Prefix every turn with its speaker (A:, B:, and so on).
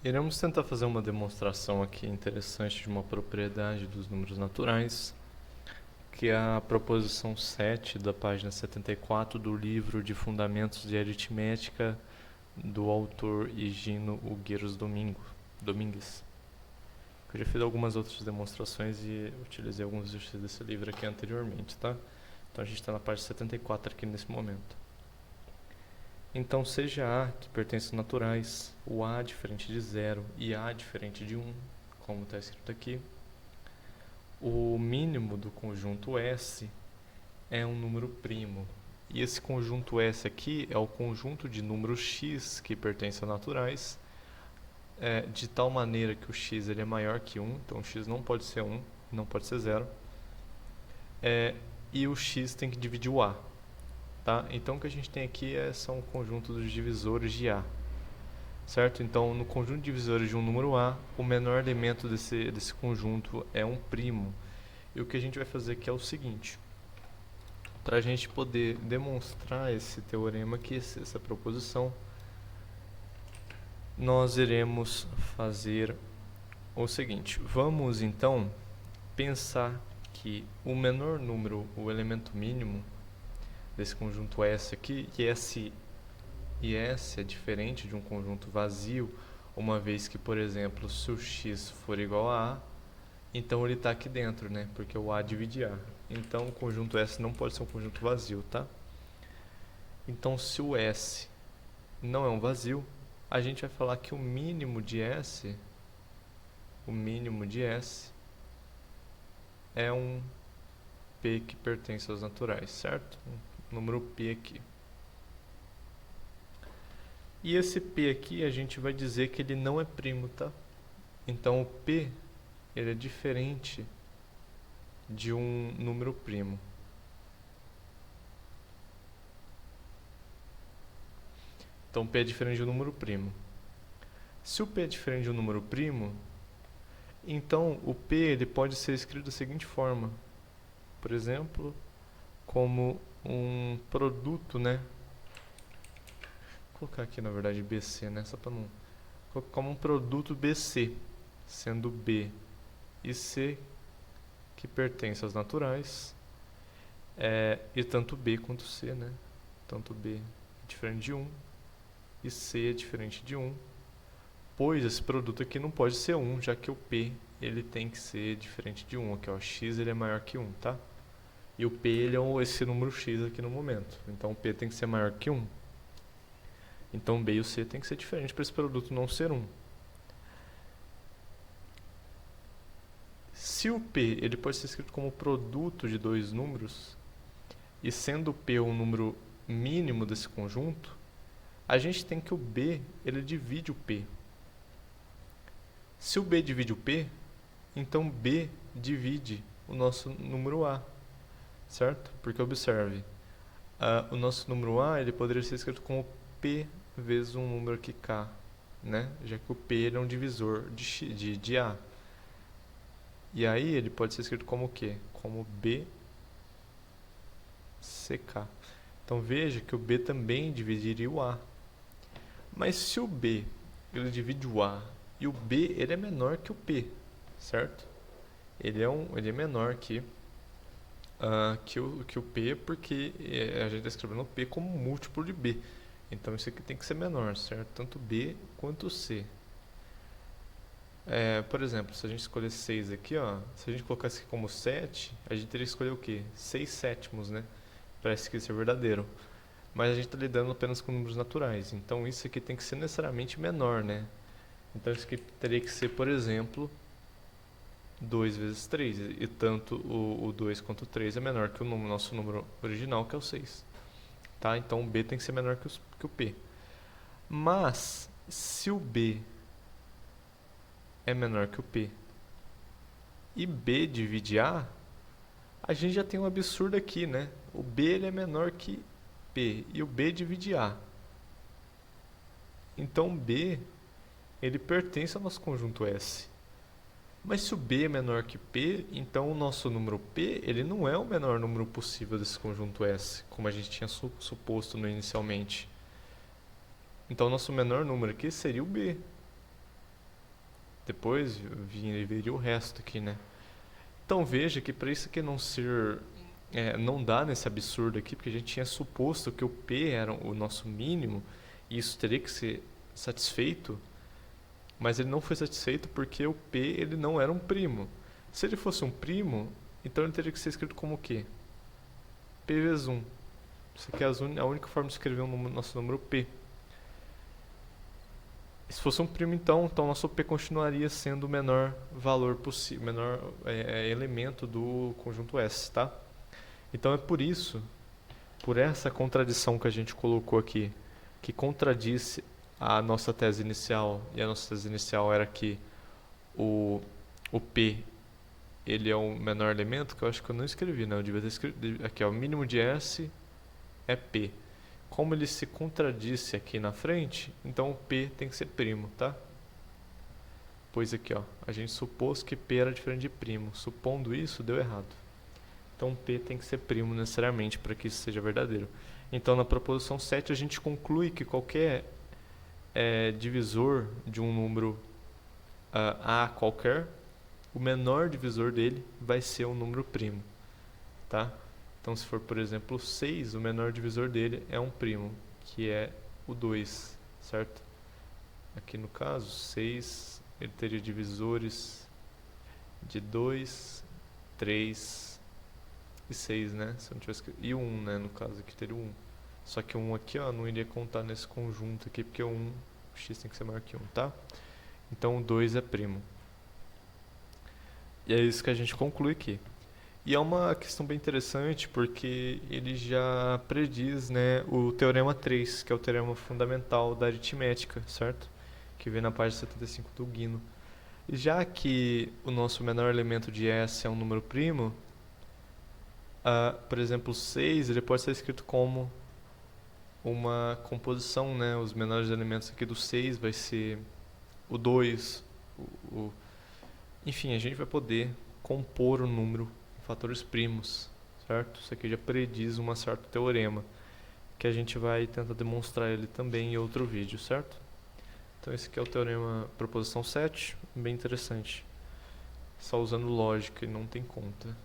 A: Iremos tentar fazer uma demonstração aqui interessante de uma propriedade dos números naturais, que é a proposição 7 da página 74 do livro de Fundamentos de Aritmética do autor Higino Hugueiros Domingues. Eu já fiz algumas outras demonstrações e utilizei alguns exercícios desse livro aqui anteriormente, tá? Então a gente está na página 74 aqui nesse momento. Então, seja A que pertence aos naturais, o A diferente de 0 e A diferente de 1, como está escrito aqui, o mínimo do conjunto S é um número primo. E esse conjunto S aqui é o conjunto de números x que pertencem aos naturais, de tal maneira que o x ele é maior que 1, então o x não pode ser 1, não pode ser 0, e o x tem que dividir o A. Tá? Então o que a gente tem aqui são o conjunto dos divisores de A, certo? Então no conjunto de divisores de um número A, o menor elemento desse conjunto é um primo. E o que a gente vai fazer aqui é o seguinte: para a gente poder demonstrar esse teorema aqui, essa proposição, nós iremos fazer o seguinte: vamos então pensar que o menor número, o elemento mínimo desse conjunto S aqui, e S é diferente de um conjunto vazio, uma vez que, por exemplo, se o x for igual a A, então ele está aqui dentro, né? Porque o A divide A. Então o conjunto S não pode ser um conjunto vazio, tá? Então se o S não é um vazio, a gente vai falar que o mínimo de S é um P que pertence aos naturais, certo? Número P aqui. E esse P aqui a gente vai dizer que ele não é primo, tá? Então o P ele é diferente de um número primo. Então P é diferente de um número primo. Se o P é diferente de um número primo, então o P ele pode ser escrito da seguinte forma. Por exemplo, como um produto, né? Vou colocar aqui na verdade BC, né? Só para não... Como um produto BC, sendo B e C que pertencem aos naturais, e tanto B quanto C, né? Tanto B é diferente de 1 e C é diferente de 1, pois esse produto aqui não pode ser 1, já que o P ele tem que ser diferente de 1, aqui ó, x ele é maior que 1, tá? E o P ele é esse número x aqui no momento, então o P tem que ser maior que 1. Então B e o C tem que ser diferente para esse produto não ser 1. Se o P ele pode ser escrito como produto de dois números, e sendo o P um número mínimo desse conjunto, a gente tem que o B ele divide o P. Se o B divide o P, então B divide o nosso número A, certo? Porque observe, o nosso número A ele poderia ser escrito como P vezes um número aqui K, né? Já que o P ele é um divisor de A. E aí ele pode ser escrito como o quê? Como BCK. Então veja que o B também dividiria o A. Mas se o B ele divide o A e o B ele é menor que o P, certo? Ele é menor que o P, porque a gente está escrevendo o P como múltiplo de B. Então isso aqui tem que ser menor, certo? Tanto B quanto C. Por exemplo, se a gente escolher 6 aqui, ó, se a gente colocasse aqui como 7, a gente teria que escolher o quê? 6 sétimos, né? Parece que isso é verdadeiro. Mas a gente está lidando apenas com números naturais. Então isso aqui tem que ser necessariamente menor, né? Então isso aqui teria que ser, por exemplo, 2 vezes 3. E tanto o 2 quanto o 3 é menor que o nosso número original, que é o 6. Tá? Então o B tem que ser menor que o P. Mas, se o B é menor que o P e B divide A, a gente já tem um absurdo aqui, né? O B ele é menor que P e o B divide A. Então B ele pertence ao nosso conjunto S. Mas se o B é menor que P, então o nosso número P ele não é o menor número possível desse conjunto S, como a gente tinha suposto inicialmente. Então o nosso menor número aqui seria o B. depois viria o resto aqui, né? Então veja que para isso aqui não ser, não dá nesse absurdo aqui, porque a gente tinha suposto que o P era o nosso mínimo e isso teria que ser satisfeito, mas ele não foi satisfeito porque o P ele não era um primo. Se ele fosse um primo, então ele teria que ser escrito como o quê? P vezes 1. Isso aqui é a única forma de escrever nosso número P. Se fosse um primo, então nosso P continuaria sendo o menor valor possível, menor elemento do conjunto S, tá? Então é por isso, por essa contradição que a gente colocou aqui, que contradisse a nossa tese inicial, e a nossa tese inicial era que o P ele é o menor elemento, que eu acho que eu não escrevi, né? Eu devia ter escrito aqui, ó, o mínimo de S é P. Como ele se contradisse aqui na frente, então o P tem que ser primo, tá? Pois aqui, ó, a gente supôs que P era diferente de primo. Supondo isso, deu errado. Então P tem que ser primo necessariamente para que isso seja verdadeiro. Então na proposição 7 a gente conclui que qualquer divisor de um número A qualquer, o menor divisor dele vai ser um número primo, tá? Então, se for, por exemplo, 6, o menor divisor dele é um primo, que é o 2, certo? Aqui no caso, 6, ele teria divisores de 2, 3 e 6, né? Se eu não tivesse... E 1, né? No caso, aqui teria o 1. Só que o 1 aqui, ó, não iria contar nesse conjunto aqui, porque o x tem que ser maior que 1, tá? Então, o 2 é primo. E é isso que a gente conclui aqui. E é uma questão bem interessante porque ele já prediz, né, o teorema 3, que é o teorema fundamental da aritmética, certo? Que vem na página 75 do Guino. E já que o nosso menor elemento de S é um número primo, por exemplo, 6 ele pode ser escrito como uma composição, né? Os menores elementos aqui do 6 vai ser o 2, enfim, a gente vai poder compor o número fatores primos, certo? Isso aqui já prediz um certo teorema, que a gente vai tentar demonstrar ele também em outro vídeo, certo? Então esse aqui é o teorema proposição 7, bem interessante. Só usando lógica e não tem conta.